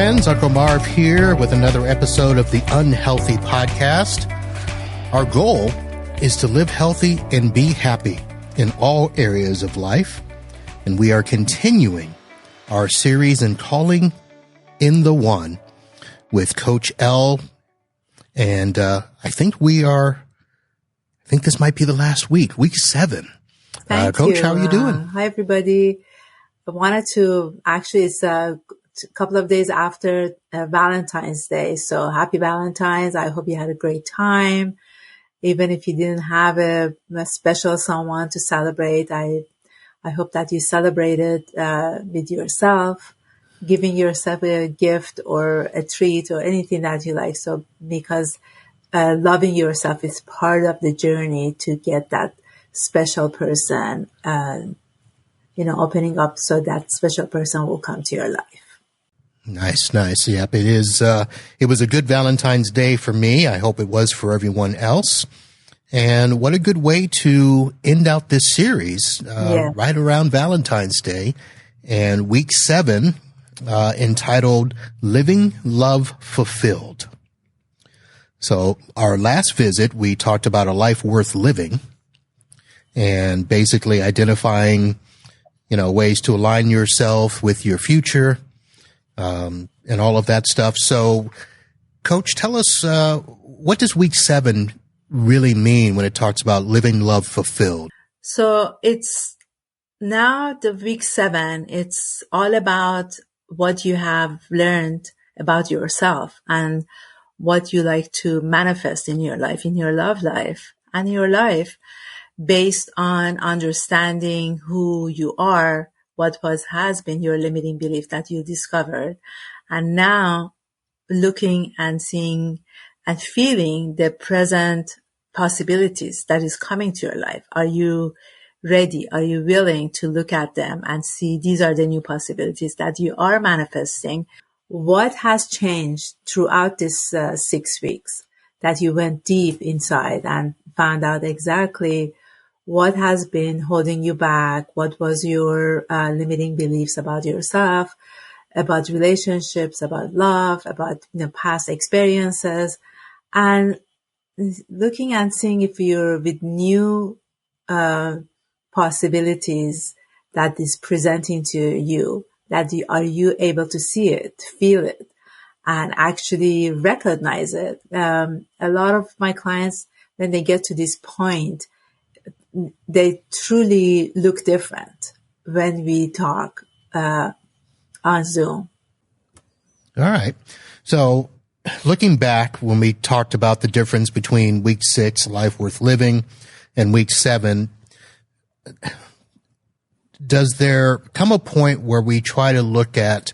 friends. Uncle Marv here with another episode of the Unhealthy Podcast. Our goal is to live healthy and be happy in all areas of life. And we are continuing our series in Calling in the One with Coach Elle. And I think this might be the last week 7. Coach, how are you doing? Hi, everybody. I wanted to, it's a couple of days after Valentine's Day. So happy Valentine's. I hope you had a great time. Even if you didn't have a special someone to celebrate, I hope that you celebrated with yourself, giving yourself a gift or a treat or anything that you like. So because loving yourself is part of the journey to get that special person, opening up so that special person will come to your life. Nice. Yep, it is. It was a good Valentine's Day for me. I hope it was for everyone else. And what a good way to end out this series, right around Valentine's Day and week 7, entitled Living Love Fulfilled. So our last visit, we talked about a life worth living and basically identifying, ways to align yourself with your future, and all of that stuff. So, Coach, tell us, what does week 7 really mean when it talks about living love fulfilled? So it's now the week 7. It's all about what you have learned about yourself and what you like to manifest in your life, in your love life and your life, based on understanding who you are, what has been your limiting belief that you discovered, and now looking and seeing and feeling the present possibilities that is coming to your life. Are you ready? Are you willing to look at them and see these are the new possibilities that you are manifesting? What has changed throughout this 6 weeks that you went deep inside and found out exactly what has been holding you back? What was your limiting beliefs about yourself, about relationships, about love, about past experiences, and looking and seeing if you're with new possibilities that is presenting to you, are you able to see it, feel it, and actually recognize it? A lot of my clients, when they get to this point, they truly look different when we talk on Zoom. All right. So looking back, when we talked about the difference between week 6, life worth living, and week 7, does there come a point where we try to look at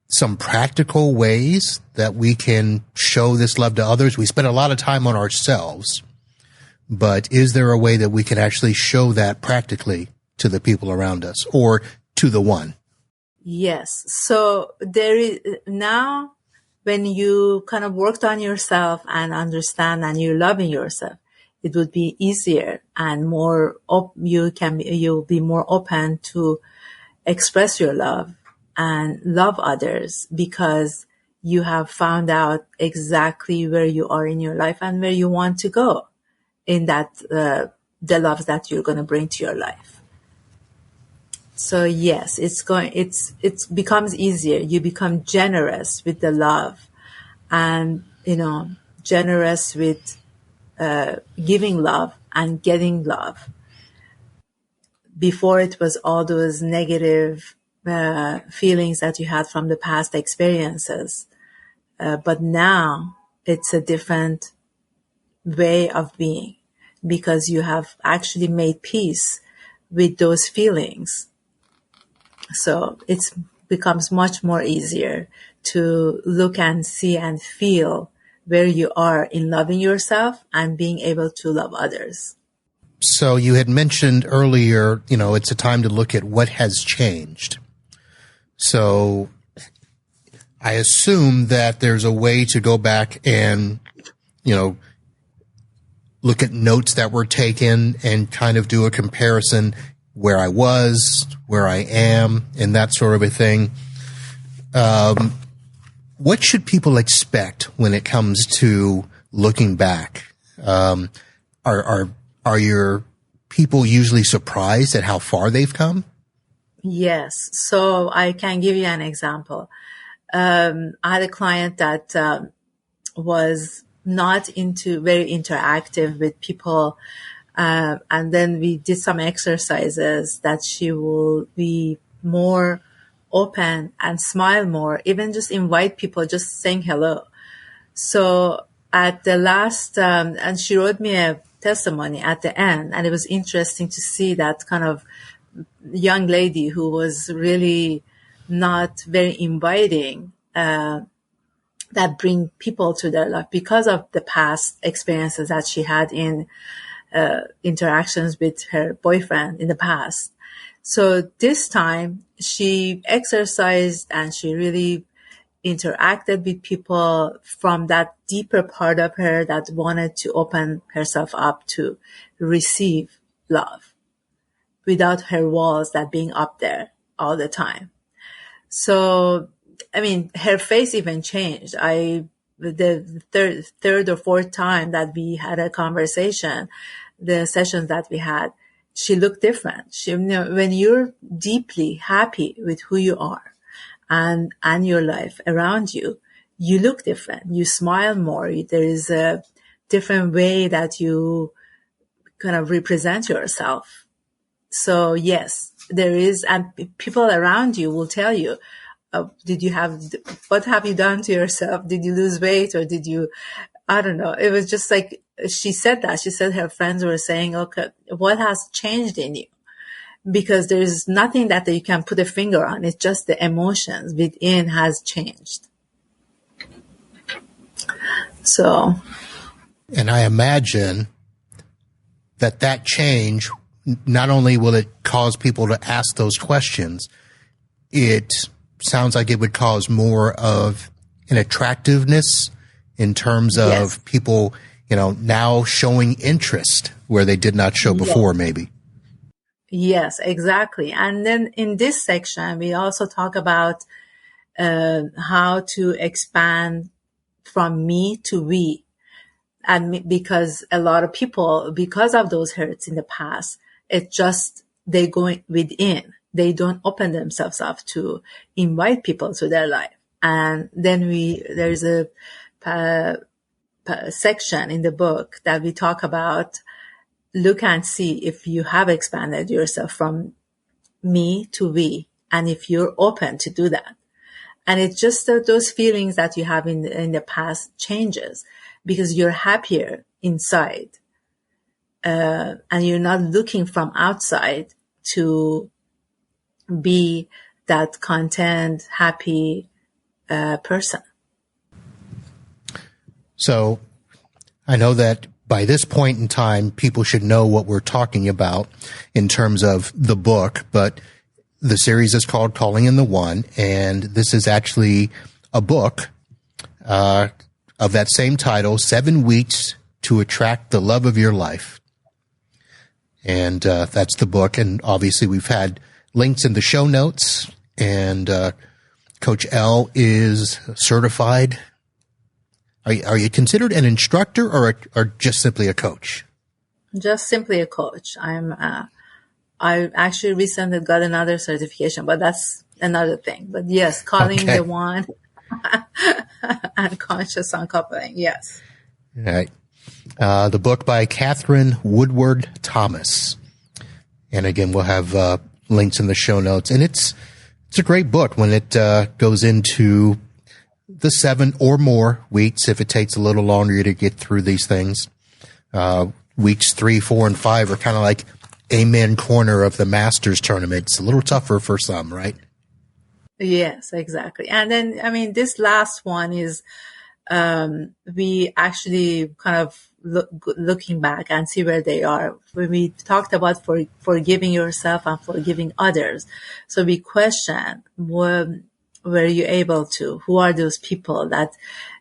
some practical ways that we can show this love to others? We spend a lot of time on ourselves, but is there a way that we can actually show that practically to the people around us or to the one? Yes. So there is now, when you kind of worked on yourself and understand and you're loving yourself, it would be easier and more, you'll be more open to express your love and love others because you have found out exactly where you are in your life and where you want to go in that, the love that you're going to bring to your life. So yes, it becomes easier. You become generous with the love and, generous with, giving love and getting love. Before it was all those negative, feelings that you had from the past experiences. But now it's a different way of being because you have actually made peace with those feelings. So it becomes much more easier to look and see and feel where you are in loving yourself and being able to love others. So you had mentioned earlier, it's a time to look at what has changed. So I assume that there's a way to go back and, look at notes that were taken and kind of do a comparison where I was, where I am, and that sort of a thing. what should people expect when it comes to looking back? Are your people usually surprised at how far they've come? Yes. So I can give you an example. I had a client that was not very interactive with people. And then we did some exercises that she will be more open and smile more, even just invite people, just saying hello. So at the last, and she wrote me a testimony at the end, and it was interesting to see that kind of young lady who was really not very inviting, that bring people to their life because of the past experiences that she had in interactions with her boyfriend in the past. So this time she exercised and she really interacted with people from that deeper part of her that wanted to open herself up to receive love without her walls that being up there all the time. So, I mean, her face even changed. The third or fourth time that we had a conversation, the sessions that we had, she looked different. When you're deeply happy with who you are and your life around you, you look different. You smile more. There is a different way that you kind of represent yourself. So yes, there is, and people around you will tell you, what have you done to yourself? Did you lose weight or I don't know. It was just like, she said that. She said her friends were saying, okay, what has changed in you? Because there's nothing that you can put a finger on. It's just the emotions within has changed. So. And I imagine that change, not only will it cause people to ask those questions, it sounds like it would cause more of an attractiveness in terms of yes. people, now showing interest where they did not show before, yes. maybe. Yes, exactly. And then in this section, we also talk about how to expand from me to we. And because a lot of people, because of those hurts in the past, they go within. They don't open themselves up to invite people to their life. And then there's a section in the book that we talk about, look and see if you have expanded yourself from me to we, and if you're open to do that. And it's just those feelings that you have in the past changes because you're happier inside. And you're not looking from outside to be that content, happy person. So I know that by this point in time, people should know what we're talking about in terms of the book, but the series is called Calling in the One, and this is actually a book of that same title, 7 Weeks to Attract the Love of Your Life. And that's the book, and obviously we've had links in the show notes, and Coach Elle is certified. Are you considered an instructor or just simply a coach? Just simply a coach. I actually recently got another certification, but that's another thing. But yes, calling the one and conscious uncoupling. Yes. All right. The book by Catherine Woodward Thomas. And again, we'll have links in the show notes. And it's a great book when it goes into the 7 or more weeks, if it takes a little longer to get through these things. Weeks 3, 4, and 5 are kind of like amen corner of the Masters tournament. It's a little tougher for some, right? Yes, exactly. And then, this last one is, we actually kind of looking back and see where they are. When we talked about forgiving yourself and forgiving others. So we question, were you able to? Who are those people that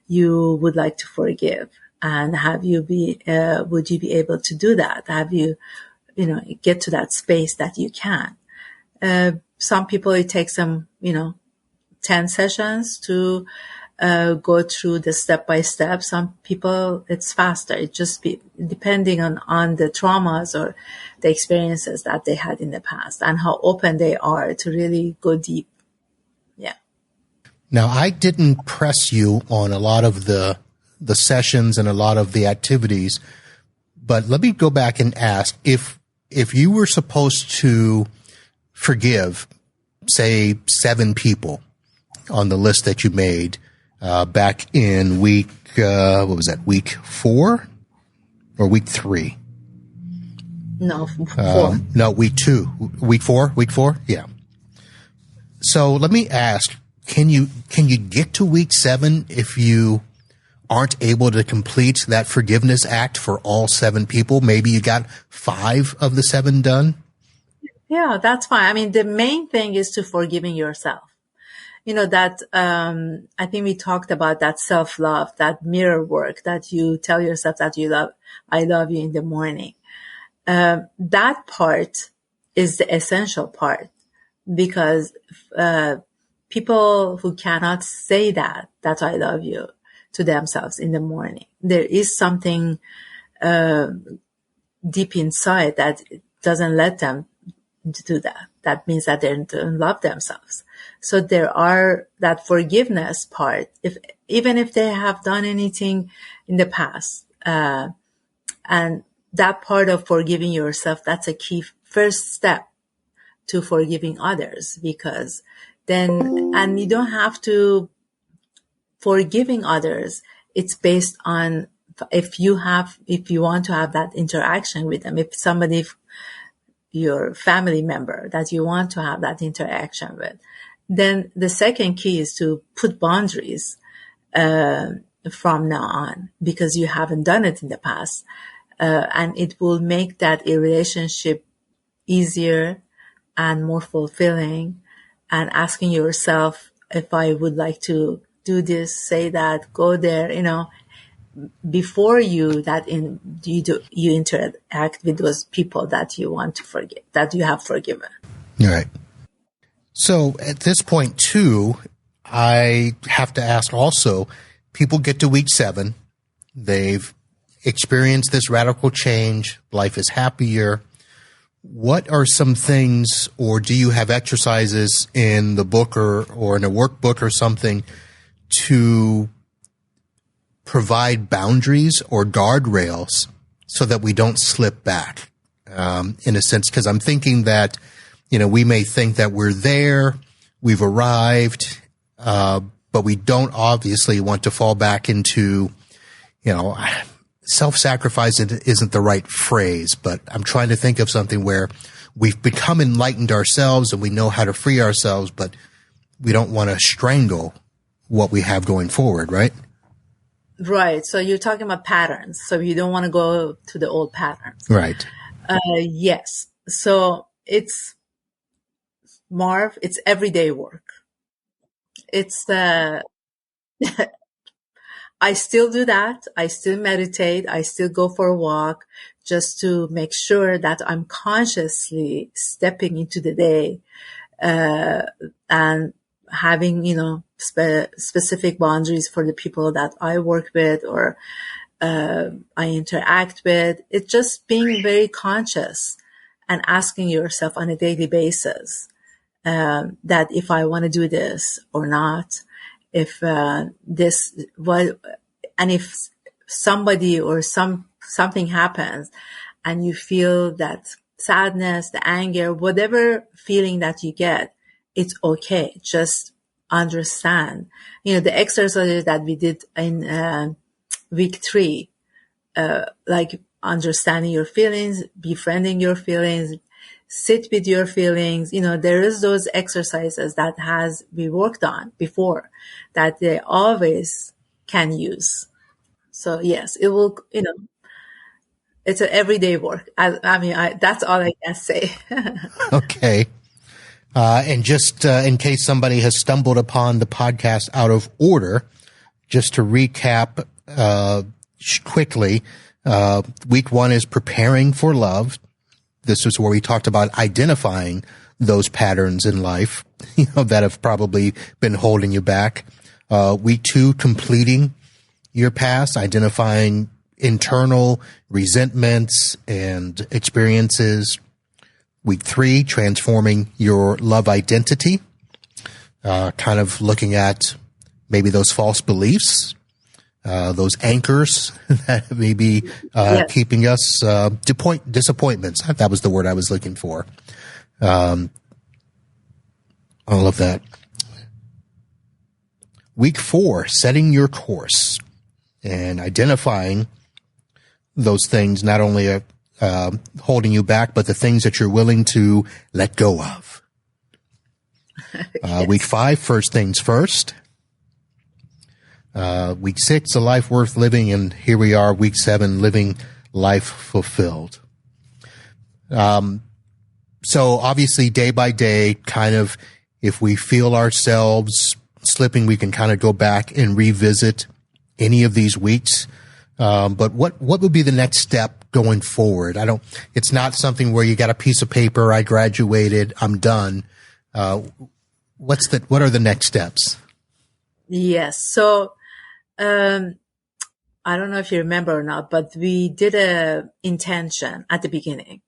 you would like to forgive? And would you be able to do that? Have you, get to that space that you can? Some people, it takes them, 10 sessions to go through the step by step. Some people, it's faster. It just depending on the traumas or the experiences that they had in the past and how open they are to really go deep. Yeah. Now, I didn't press you on a lot of the sessions and a lot of the activities, but let me go back and ask if you were supposed to forgive, say, 7 people on the list that you made, back in week, what was that, week 4 or week 3? No, 4. No, week 2. Week 4? Week 4? Yeah. So let me ask, can you get to week 7 if you aren't able to complete that forgiveness act for all 7 people? Maybe you got 5 of the 7 done? Yeah, that's fine. I mean, the main thing is to forgiving yourself. You know, that, I think we talked about that self-love, that mirror work that you tell yourself that I love you in the morning. That part is the essential part because, people who cannot say that I love you to themselves in the morning, there is something, deep inside that doesn't let them to do that. That means that they don't love themselves. So there are that forgiveness part. Even if they have done anything in the past, and that part of forgiving yourself, that's a key first step to forgiving others, because then, and you don't have to forgiving others. It's based on if you want to have that interaction with them, if somebody, your family member that you want to have that interaction with, then the second key is to put boundaries from now on, because you haven't done it in the past, and it will make that a relationship easier and more fulfilling. And asking yourself, if I would like to do this, say that, go there, before you interact with those people that you want to forgive, that you have forgiven. Right. So at this point too, I have to ask also, people get to week 7, they've experienced this radical change, life is happier. What are some things, or do you have exercises in the book or in a workbook or something to provide boundaries or guardrails so that we don't slip back, in a sense? Because I'm thinking that, we may think that we're there, we've arrived, but we don't obviously want to fall back into, self-sacrifice isn't the right phrase, but I'm trying to think of something where we've become enlightened ourselves and we know how to free ourselves, but we don't want to strangle what we have going forward, right? Right. So you're talking about patterns. So you don't want to go to the old patterns. Right. Yes. So it's, Marv, it's everyday work. It's I still do that. I still meditate. I still go for a walk just to make sure that I'm consciously stepping into the day, and having, specific boundaries for the people that I work with or, I interact with. It's just being very conscious and asking yourself on a daily basis, that if I want to do this or not, if and if somebody or something happens and you feel that sadness, the anger, whatever feeling that you get, it's okay. Just understand. The exercises that we did in week 3, like understanding your feelings, befriending your feelings, sit with your feelings. There is those exercises that we worked on before that they always can use. So yes, it will, it's an everyday work. That's all I can say. Okay. And just in case somebody has stumbled upon the podcast out of order, just to recap quickly, week 1 is preparing for love. This is where we talked about identifying those patterns in life, that have probably been holding you back. Week 2, completing your past, identifying internal resentments and experiences. Week 3, transforming your love identity, kind of looking at maybe those false beliefs, those anchors that may be keeping us, disappointments. That was the word I was looking for. All of that. Week 4, setting your course and identifying those things, not only holding you back, but the things that you're willing to let go of. Week 5, first things first. Week 6, a life worth living. And here we are, week 7, living life fulfilled. So obviously day by day, kind of, if we feel ourselves slipping, we can kind of go back and revisit any of these weeks. But what would be the next step going forward? It's not something where you got a piece of paper, I graduated, I'm done. What are the next steps? Yes. So, I don't know if you remember or not, but we did a intention at the beginning,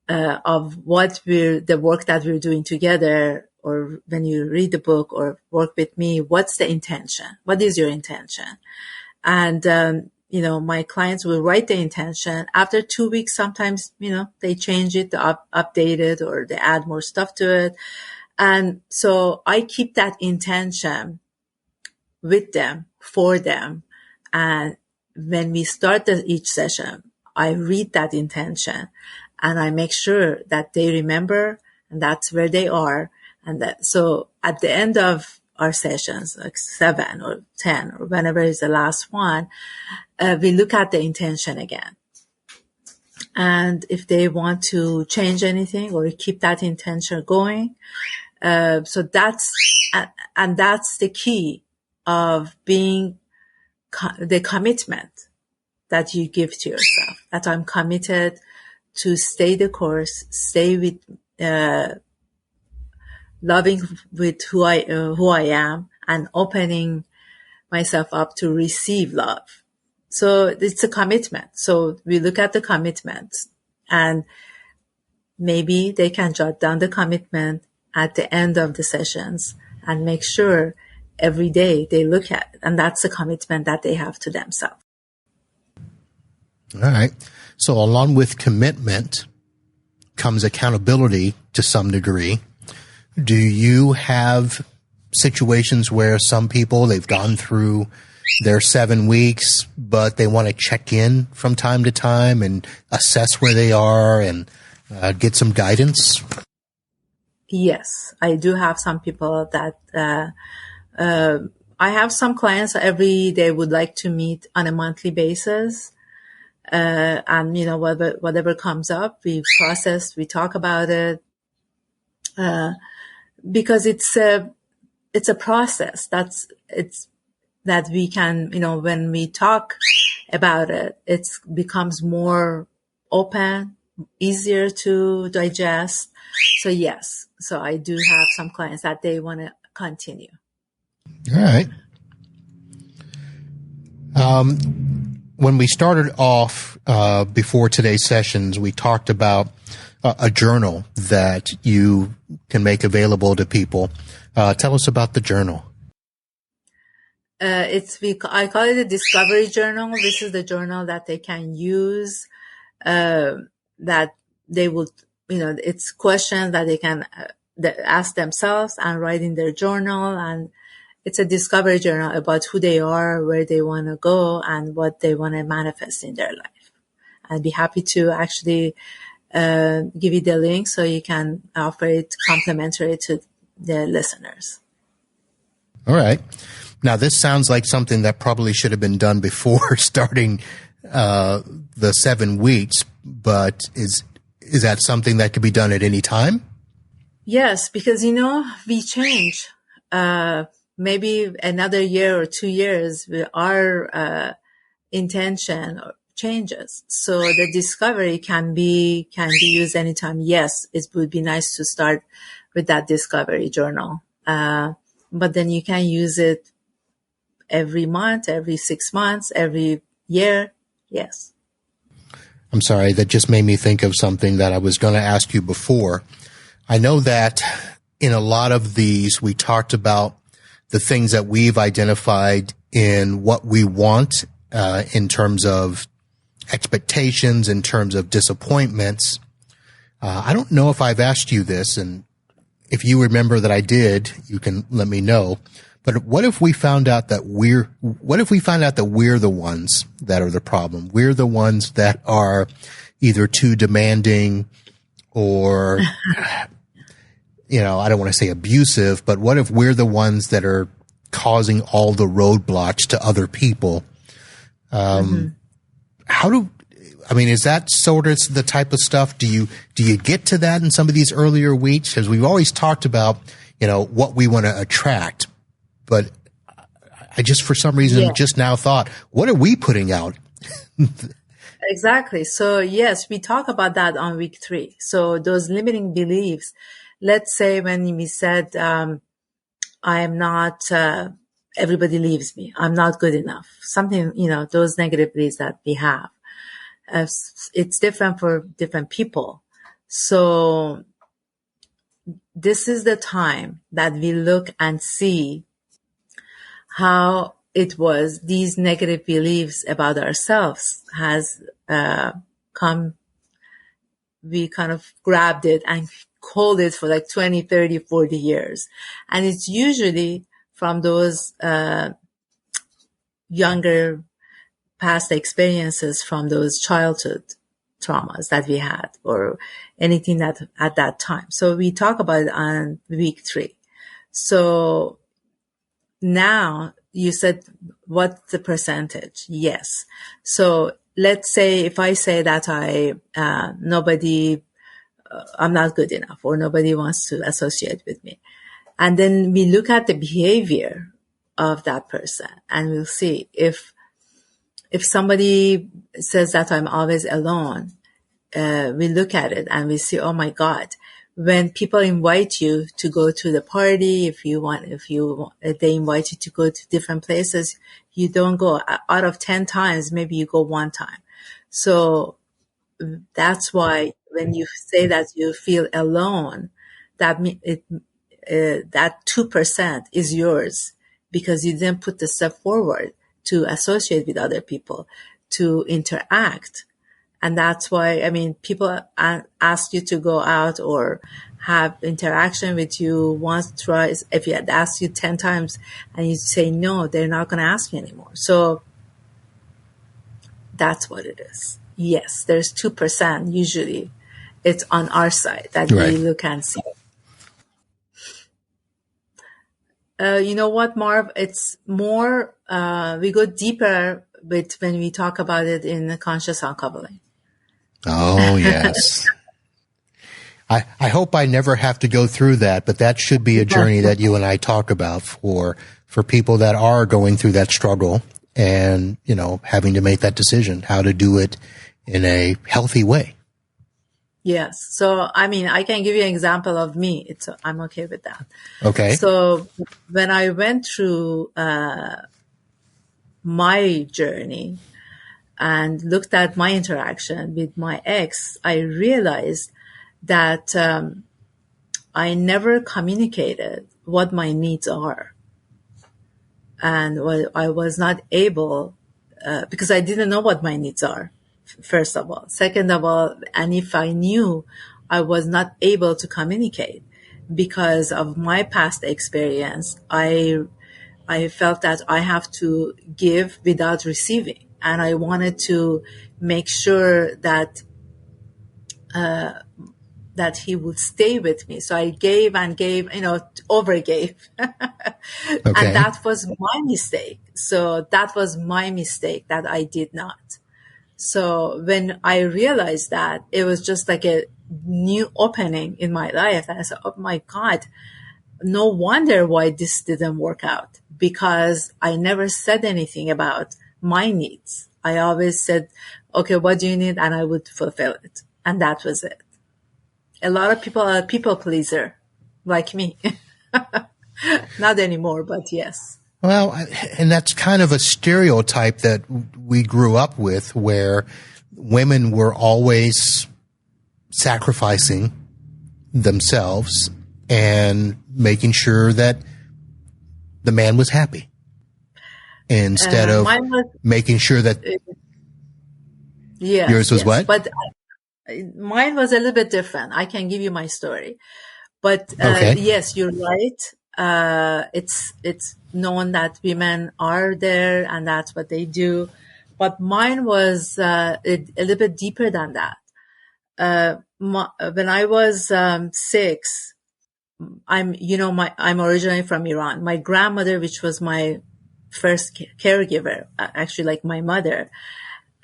of the work that we're doing together, or when you read the book or work with me, what's the intention? What is your intention? And, my clients will write the intention. After 2 weeks, sometimes, they change it, update it, or they add more stuff to it. And so I keep that intention with them, for them. And when we start each session, I read that intention and I make sure that they remember, and that's where they are. So at the end of our sessions, like 7 or 10 or whenever is the last one, we look at the intention again. And if they want to change anything or keep that intention going, so that's the key of being the commitment that you give to yourself, that I'm committed to stay the course, stay with, loving with who I am, and opening myself up to receive love. So it's a commitment. So we look at the commitments, and maybe they can jot down the commitment at the end of the sessions and make sure every day they look at it. And that's the commitment that they have to themselves. All right. So along with commitment comes accountability to some degree. Do you have situations where some people, they've gone through their 7 weeks, but they want to check in from time to time and assess where they are and get some guidance? Yes, I do have some people that I have some clients they would like to meet on a monthly basis. And whatever comes up, we process, we talk about it, because it's a process that we can, when we talk about it, it becomes more open, easier to digest. So yes, so I do have some clients that they want to continue. All right. When we started off, before today's sessions, we talked about a journal that you can make available to people. Tell us about the journal. I call it a discovery journal. This is the journal that they can use, that they would, it's questions that they can ask themselves and write in their journal. And it's a discovery journal about who they are, where they want to go, and what they want to manifest in their life. I'd be happy to actually give you the link so you can offer it complimentary to the listeners. All right. Now, this sounds like something that probably should have been done before starting the 7 weeks, but is that something that could be done at any time? Yes, because, we change. Maybe another year or 2 years, our intention changes. So the discovery can be used anytime. Yes, it would be nice to start with that discovery journal. But then you can use it every month, every 6 months, every year. Yes. I'm sorry, that just made me think of something that I was going to ask you before. I know that in a lot of these, we talked about the things that we've identified in what we want, in terms of expectations, in terms of disappointments. I don't know if I've asked you this, and if you remember that I did, you can let me know. But what if we found out that we're the ones that are the problem? We're the ones that are either too demanding or, I don't want to say abusive, but what if we're the ones that are causing all the roadblocks to other people? Is that sort of the type of stuff? Do you get to that in some of these earlier weeks? Because we've always talked about, what we want to attract. But I just, for some reason, just now thought, what are we putting out? Exactly. So yes, we talk about that on week 3. So those limiting beliefs, let's say when we said, I am not, everybody leaves me. I'm not good enough. Something, those negative beliefs that we have. It's different for different people. So this is the time that we look and see how it was these negative beliefs about ourselves has come. We kind of grabbed it and hold it for like 20, 30, 40 years. And it's usually from those younger past experiences, from those childhood traumas that we had or anything that at that time. So we talk about it on week 3. So now you said, what's the percentage? Yes. So let's say if I say that I'm not good enough or nobody wants to associate with me. And then we look at the behavior of that person and we'll see if somebody says that I'm always alone, we look at it and we see, oh my God, when people invite you to go to the party, if they invite you to go to different places, you don't go. Out of 10 times, maybe you go 1 time. So that's why when you say that you feel alone, that 2% is yours because you didn't put the step forward to associate with other people, to interact. And that's why, people ask you to go out or have interaction with you once, twice. If you had asked you 10 times and you say no, they're not going to ask you anymore. So that's what it is. Yes, there's 2% usually. It's on our side that we look and see. You know what, Marv? It's more, we go deeper with when we talk about it in the conscious uncoupling. Oh, yes. I hope I never have to go through that, but that should be a journey that you and I talk about for people that are going through that struggle and, having to make that decision, how to do it in a healthy way. Yes. So, I can give you an example of me. I'm okay with that. Okay. So when I went through, my journey and looked at my interaction with my ex, I realized that, I never communicated what my needs are. And I was not able, because I didn't know what my needs are. First of all. Second of all, and if I knew, I was not able to communicate because of my past experience. I felt that I have to give without receiving. And I wanted to make sure that he would stay with me. So I gave and gave, overgave. Okay. And that was my mistake. So that was my mistake that I did not. So when I realized that, it was just like a new opening in my life. And I said, oh my God, no wonder why this didn't work out, because I never said anything about my needs. I always said, okay, what do you need? And I would fulfill it. And that was it. A lot of people are people pleaser like me. Not anymore, but yes. Well, and that's kind of a stereotype that we grew up with, where women were always sacrificing themselves and making sure that the man was happy instead of making sure that yours was what? But mine was a little bit different. I can give you my story. But Okay. yes, you're right. It's known that women are there and that's what they do. But mine was a little bit deeper than that. When I was 6, I'm originally from Iran. My grandmother, which was my first caregiver, actually like my mother,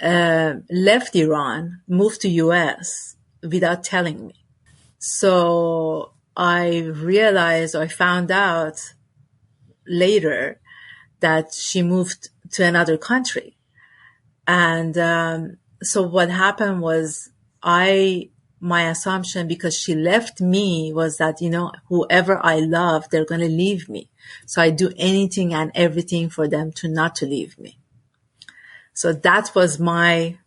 left Iran, moved to US without telling me. So I found out later that she moved to another country. And so what happened was my assumption, because she left me, was that, whoever I love, they're going to leave me. So I do anything and everything for them not to leave me. So that was my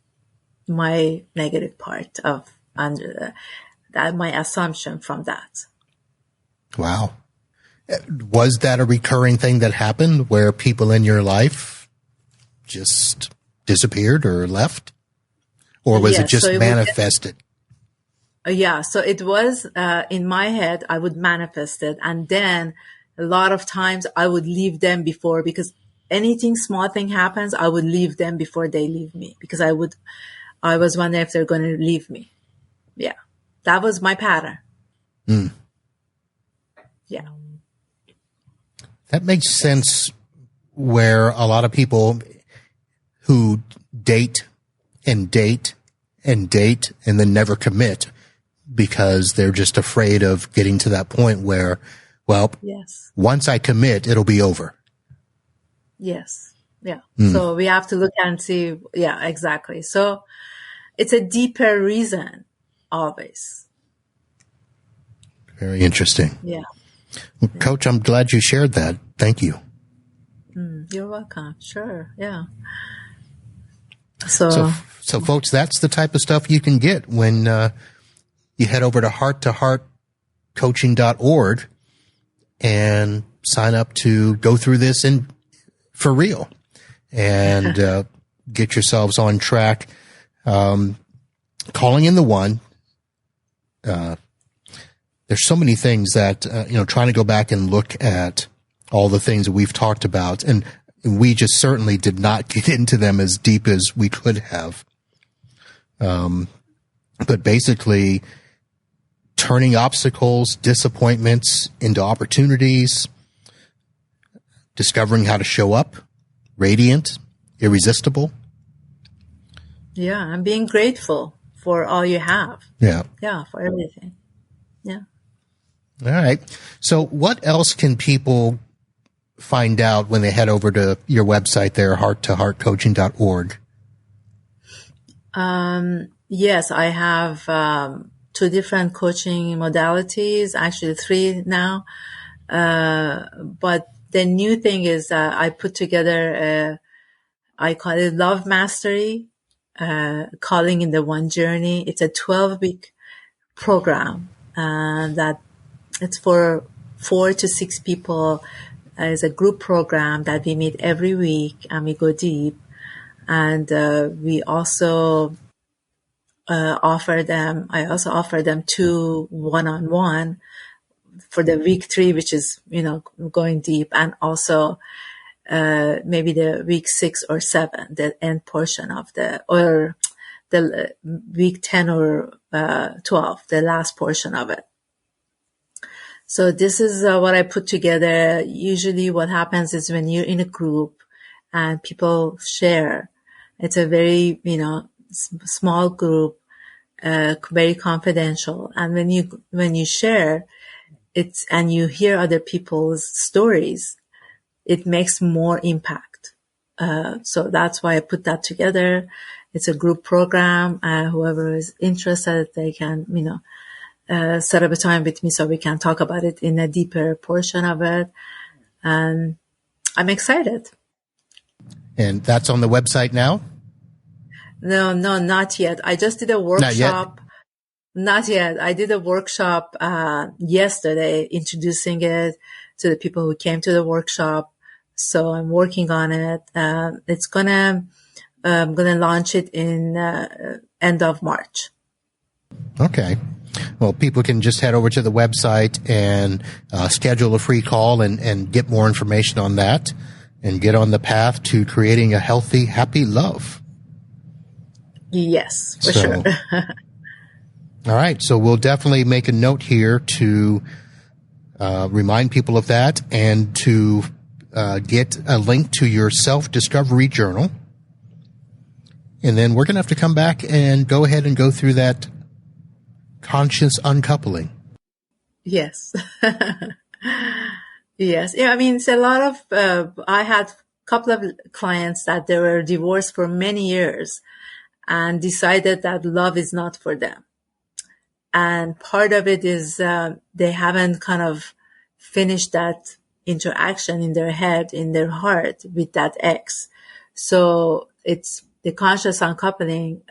negative part of my assumption from that. Wow. Was that a recurring thing that happened where people in your life just disappeared or left? Or was it just manifested? So it was in my head, I would manifest it. And then a lot of times I would leave them before, because anything small thing happens, I would leave them before they leave me, because I was wondering if they're going to leave me. Yeah. That was my pattern. Mm. Yeah. That makes sense, where a lot of people who date and date and date and then never commit because they're just afraid of getting to that point where, well, yes, once I commit, it'll be over. Yes. Yeah. So we have to look and see. Yeah, exactly. So it's a deeper reason always. Very interesting. Yeah. Well, Coach, I'm glad you shared that. Thank you. You're welcome. Sure. Yeah. So folks, that's the type of stuff you can get when you head over to hearttoheartcoaching.org and sign up to go through this for real and get yourselves on track. Calling in the one. There's so many things that, trying to go back and look at all the things that we've talked about, and we just certainly did not get into them as deep as we could have. But basically turning obstacles, disappointments into opportunities, discovering how to show up, radiant, irresistible. Yeah. And being grateful for all you have. Yeah. Yeah. For everything. Yeah. All right. So what else can people find out when they head over to your website there, hearttoheartcoaching.org? Yes, I have 2 different coaching modalities, actually 3 now. But the new thing is I put together, I call it Love Mastery, Calling in the One Journey. It's a 12-week program that it's for 4 to 6 people. It's a group program that we meet every week and we go deep. And we also I also offer them 2 one-on-one for the week 3, which is, going deep, and also maybe the week 6 or 7, the end portion of or the week 10 or 12, the last portion of it. So this is what I put together. Usually what happens is when you're in a group and people share, it's a very, small group, very confidential. And when you share and you hear other people's stories, it makes more impact. So that's why I put that together. It's a group program. Whoever is interested, they can, set up a time with me so we can talk about it in a deeper portion of it. And I'm excited. And that's on the website now? No, not yet. I just did a workshop. Not yet. I did a workshop yesterday introducing it to the people who came to the workshop. So I'm working on it. I'm gonna launch it in end of March. Okay. Well, people can just head over to the website and schedule a free call and get more information on that and get on the path to creating a healthy, happy love. Yes, for sure. All right. So we'll definitely make a note here to remind people of that and to get a link to your self-discovery journal. And then we're going to have to come back and go ahead and go through that conscious uncoupling. Yes. Yes. Yeah, I mean, it's a lot of, I had a couple of clients that they were divorced for many years and decided that love is not for them. And part of it is they haven't kind of finished that interaction in their head, in their heart with that ex. So it's the conscious uncoupling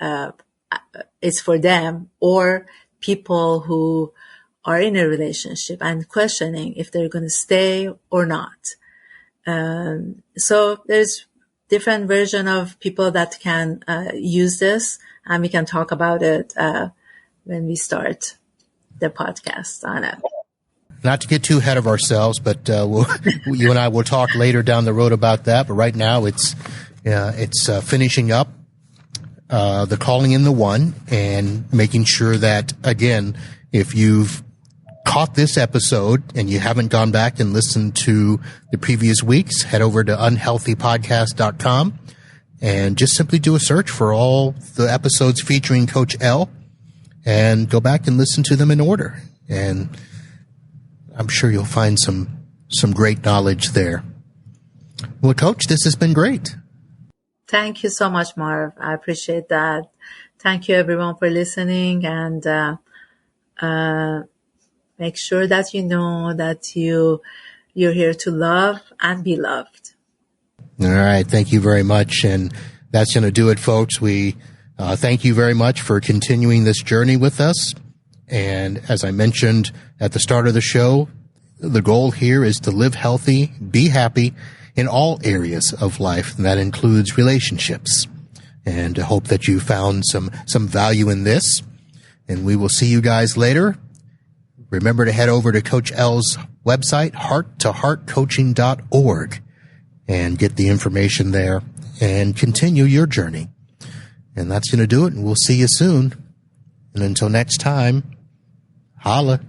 is for them or people who are in a relationship and questioning if they're going to stay or not. So there's different version of people that can use this, and we can talk about it when we start the podcast on it. Not to get too ahead of ourselves, but you and I will talk later down the road about that. But right now, it's finishing up the calling in the one and making sure that, again, if you've caught this episode and you haven't gone back and listened to the previous weeks, head over to unhealthypodcast.com and just simply do a search for all the episodes featuring Coach Elle and go back and listen to them in order. And I'm sure you'll find some great knowledge there. Well, Coach, this has been great. Thank you so much, Marv. I appreciate that. Thank you, everyone, for listening. And make sure that you know that you're here to love and be loved. All right. Thank you very much. And that's going to do it, folks. We thank you very much for continuing this journey with us. And as I mentioned at the start of the show, the goal here is to live healthy, be happy in all areas of life. And that includes relationships. And I hope that you found some value in this. And we will see you guys later. Remember to head over to Coach Elle's website, hearttoheartcoaching.org, and get the information there and continue your journey. And that's going to do it. And we'll see you soon. And until next time, holla.